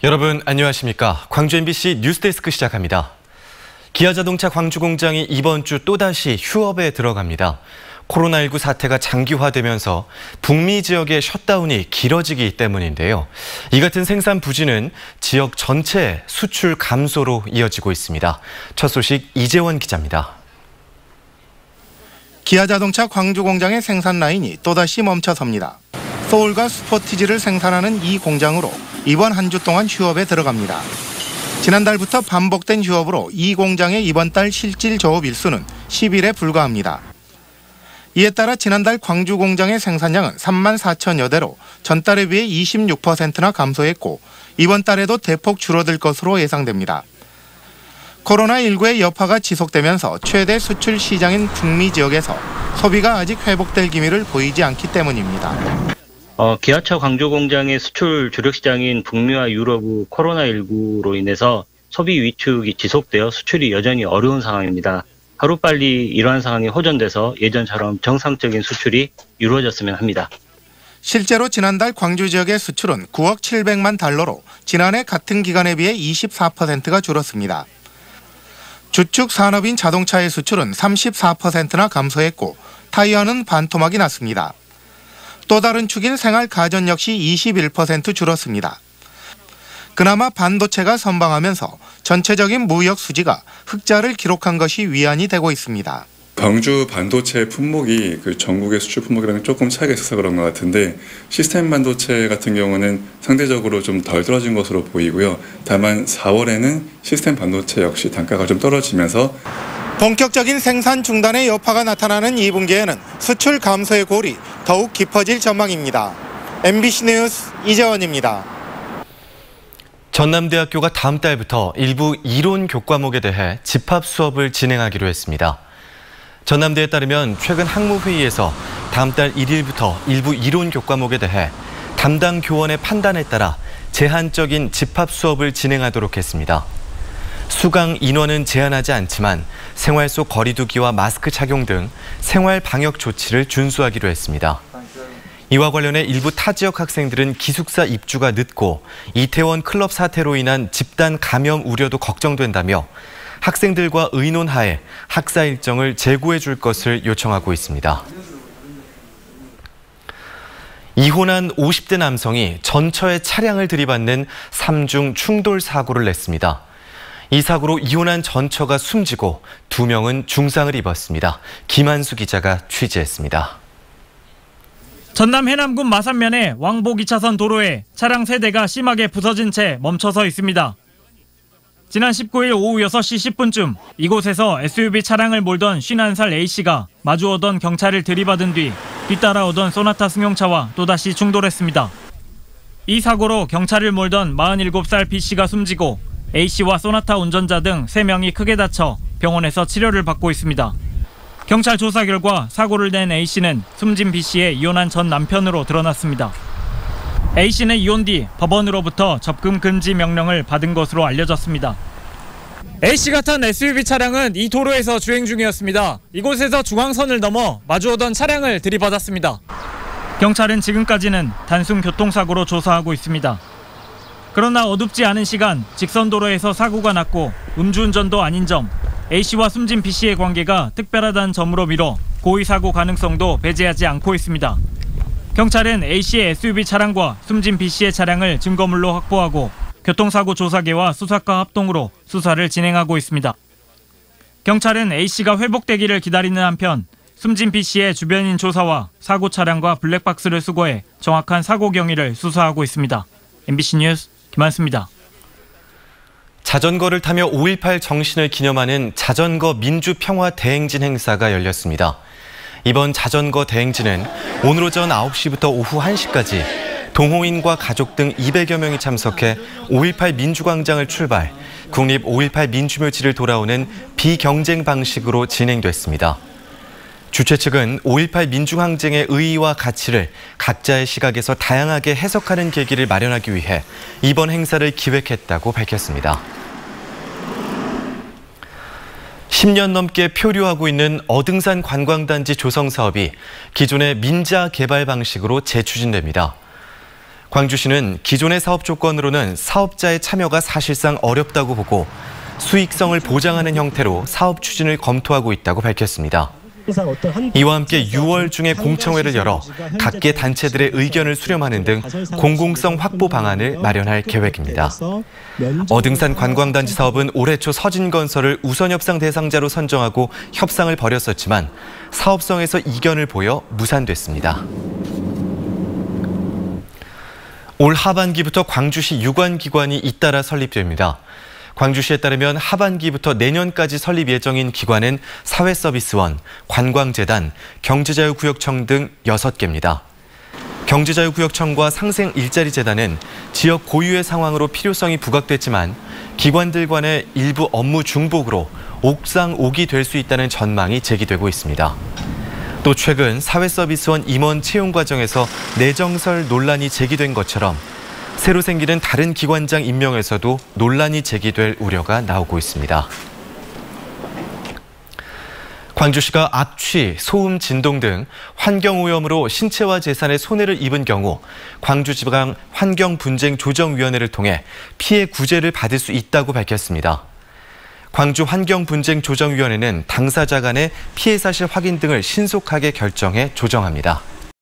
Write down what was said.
여러분 안녕하십니까? 광주 MBC 뉴스데스크 시작합니다. 기아자동차 광주공장이 이번 주 또다시 휴업에 들어갑니다. 코로나19 사태가 장기화되면서 북미 지역의 셧다운이 길어지기 때문인데요. 이 같은 생산 부진은 지역 전체 수출 감소로 이어지고 있습니다. 첫 소식 이재원 기자입니다. 기아자동차 광주공장의 생산 라인이 또다시 멈춰섭니다. 소울과 스포티지를 생산하는 이 공장으로 이번 한 주 동안 휴업에 들어갑니다. 지난달부터 반복된 휴업으로 이 공장의 이번 달 실질 조업 일수는 10일에 불과합니다. 이에 따라 지난달 광주 공장의 생산량은 3만 4천여 대로 전달에 비해 26%나 감소했고 이번 달에도 대폭 줄어들 것으로 예상됩니다. 코로나19의 여파가 지속되면서 최대 수출 시장인 북미 지역에서 소비가 아직 회복될 기미를 보이지 않기 때문입니다. 기아차 광주 공장의 수출 주력 시장인 북미와 유럽의 코로나19로 인해서 소비 위축이 지속되어 수출이 여전히 어려운 상황입니다. 하루빨리 이러한 상황이 호전돼서 예전처럼 정상적인 수출이 이루어졌으면 합니다. 실제로 지난달 광주 지역의 수출은 9억 700만 달러로 지난해 같은 기간에 비해 24%가 줄었습니다. 주축 산업인 자동차의 수출은 34%나 감소했고 타이어는 반토막이 났습니다. 또 다른 축인 생활 가전 역시 21% 줄었습니다. 그나마 반도체가 선방하면서 전체적인 무역 수지가 흑자를 기록한 것이 위안이 되고 있습니다. 광주 반도체 품목이 전국의 수출 품목이랑 조금 차이가 있어서 그런 것 같은데 시스템 반도체 같은 경우는 상대적으로 좀 덜 떨어진 것으로 보이고요. 다만 4월에는 시스템 반도체 역시 단가가 좀 떨어지면서 본격적인 생산 중단의 여파가 나타나는 2분기에는 수출 감소의 골이 더욱 깊어질 전망입니다. MBC 뉴스 이재원입니다. 전남대학교가 다음 달부터 일부 이론 교과목에 대해 집합 수업을 진행하기로 했습니다. 전남대에 따르면 최근 학무회의에서 다음 달 1일부터 일부 이론 교과목에 대해 담당 교원의 판단에 따라 제한적인 집합 수업을 진행하도록 했습니다. 수강 인원은 제한하지 않지만 생활 속 거리 두기와 마스크 착용 등 생활 방역 조치를 준수하기로 했습니다. 이와 관련해 일부 타 지역 학생들은 기숙사 입주가 늦고 이태원 클럽 사태로 인한 집단 감염 우려도 걱정된다며 학생들과 의논하에 학사 일정을 재고해 줄 것을 요청하고 있습니다. 이혼한 50대 남성이 전처에 차량을 들이받는 3중 충돌 사고를 냈습니다. 이 사고로 이혼한 전처가 숨지고 2명은 중상을 입었습니다. 김한수 기자가 취재했습니다. 전남 해남군 마산면의 왕복 2차선 도로에 차량 3대가 심하게 부서진 채 멈춰서 있습니다. 지난 19일 오후 6시 10분쯤 이곳에서 SUV 차량을 몰던 51살 A씨가 마주오던 경찰을 들이받은 뒤 뒤따라오던 소나타 승용차와 또다시 충돌했습니다. 이 사고로 경찰을 몰던 47살 B씨가 숨지고 A씨와 소나타 운전자 등 3명이 크게 다쳐 병원에서 치료를 받고 있습니다. 경찰 조사 결과 사고를 낸 A씨는 숨진 B씨의 이혼한 전 남편으로 드러났습니다. A씨는 이혼 뒤 법원으로부터 접근 금지 명령을 받은 것으로 알려졌습니다. A씨가 탄 SUV 차량은 이 도로에서 주행 중이었습니다. 이곳에서 중앙선을 넘어 마주오던 차량을 들이받았습니다. 경찰은 지금까지는 단순 교통사고로 조사하고 있습니다. 그러나 어둡지 않은 시간 직선도로에서 사고가 났고 음주운전도 아닌 점, A씨와 숨진 B씨의 관계가 특별하다는 점으로 미뤄 고의사고 가능성도 배제하지 않고 있습니다. 경찰은 A씨의 SUV 차량과 숨진 B씨의 차량을 증거물로 확보하고 교통사고 조사계와 수사과 합동으로 수사를 진행하고 있습니다. 경찰은 A씨가 회복되기를 기다리는 한편 숨진 B씨의 주변인 조사와 사고 차량과 블랙박스를 수거해 정확한 사고 경위를 수사하고 있습니다. MBC 뉴스 김한수입니다. 자전거를 타며 5.18 정신을 기념하는 자전거 민주평화 대행진 행사가 열렸습니다. 이번 자전거 대행진은 오늘 오전 9시부터 오후 1시까지 동호인과 가족 등 200여 명이 참석해 5.18 민주광장을 출발, 국립 5.18 민주묘지를 돌아오는 비경쟁 방식으로 진행됐습니다. 주최 측은 5.18 민주항쟁의 의의와 가치를 각자의 시각에서 다양하게 해석하는 계기를 마련하기 위해 이번 행사를 기획했다고 밝혔습니다. 10년 넘게 표류하고 있는 어등산 관광단지 조성 사업이 기존의 민자 개발 방식으로 재추진됩니다. 광주시는 기존의 사업 조건으로는 사업자의 참여가 사실상 어렵다고 보고 수익성을 보장하는 형태로 사업 추진을 검토하고 있다고 밝혔습니다. 이와 함께 6월 중에 공청회를 열어 각계 단체들의 의견을 수렴하는 등 공공성 확보 방안을 마련할 계획입니다. 어등산 관광단지 사업은 올해 초 서진건설을 우선협상 대상자로 선정하고 협상을 벌였었지만 사업성에서 이견을 보여 무산됐습니다. 올 하반기부터 광주시 유관기관이 잇따라 설립됩니다. 광주시에 따르면 하반기부터 내년까지 설립 예정인 기관은 사회서비스원, 관광재단, 경제자유구역청 등 6개입니다. 경제자유구역청과 상생일자리재단은 지역 고유의 상황으로 필요성이 부각됐지만 기관들 간의 일부 업무 중복으로 옥상 옥이 될 수 있다는 전망이 제기되고 있습니다. 또 최근 사회서비스원 임원 채용 과정에서 내정설 논란이 제기된 것처럼 새로 생기는 다른 기관장 임명에서도 논란이 제기될 우려가 나오고 있습니다. 광주시가 악취, 소음, 진동 등 환경오염으로 신체와 재산에 손해를 입은 경우 광주지방 환경분쟁조정위원회를 통해 피해 구제를 받을 수 있다고 밝혔습니다. 광주 환경분쟁조정위원회는 당사자 간의 피해 사실 확인 등을 신속하게 결정해 조정합니다.